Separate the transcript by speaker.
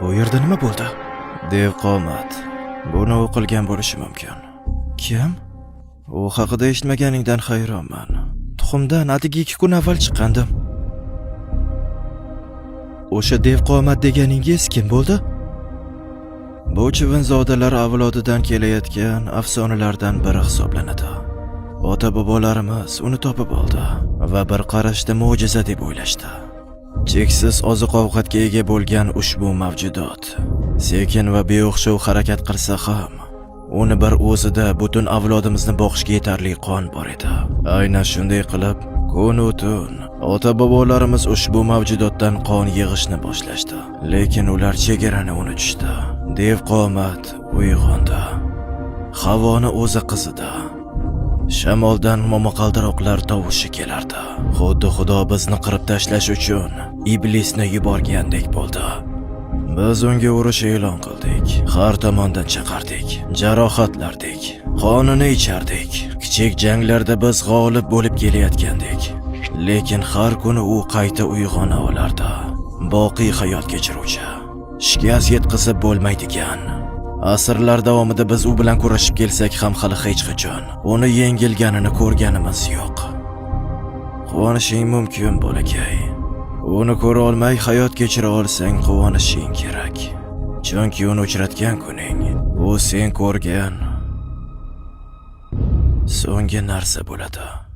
Speaker 1: Bu yerda nima bo'ldi? Dev qomat. Buni o'qilgan bo'lishi mumkin. Kim? U haqida eshitmaganingdan hayronman. Tuxumdan atigi 2 kun avval chiqqandim. O'sha dev qomat deganingiz kim bo'ldi? Bu chivinzodalar avlodidan kelayotgan afsonalardan biri hisoblanadi. Ota-bobolarimiz uni topib oldi va bir qarashda mo'jiza deb o'ylashdi. Cheksiz oziq-ovqatga ega bo'lgan ushbu mavjudot sekin va beo'xshov harakat qilsa ham, uni bir o'zida butun avlodimizni boqishga yetarli qon bor edi. Aynan shunday qilib, kun-tun ota-bobolarimiz ushbu mavjudotdan qon yig'ishni boshlashdi. Lekin ular chegarani unutishdi. Dev qomat uyg'ondi. Havoni o'zi qizidi. Shamoldan momaqaldiroqlar tovushi kelardi. Xuddi Xudo bizni qirib tashlash uchun iblisni yuborgandek bo'ldi. Biz unga urush e'lon qildik. Har tomondan chaqirdik, jarohatlardik, qonini ichardik. Kichik janglarda biz g'olib bo'lib kelayotgandik. Lekin har kuni u qayta uyg'ona olardi. Boqiy hayot kechiruvchi, shikast yetkazib bo'lmaydigan. Asrlar davomida biz u bilan kurashib kelsak ham hali hech qachon uni yengilganini ko'rganimiz yo'q. Quvonishing mumkin, bolakay. Uni ko'ra olmay hayot kechira olsang quvonishing kerak. Chunki uni uchratgan kuning u sen ko'rgan so'nggi narsa bo'ladi.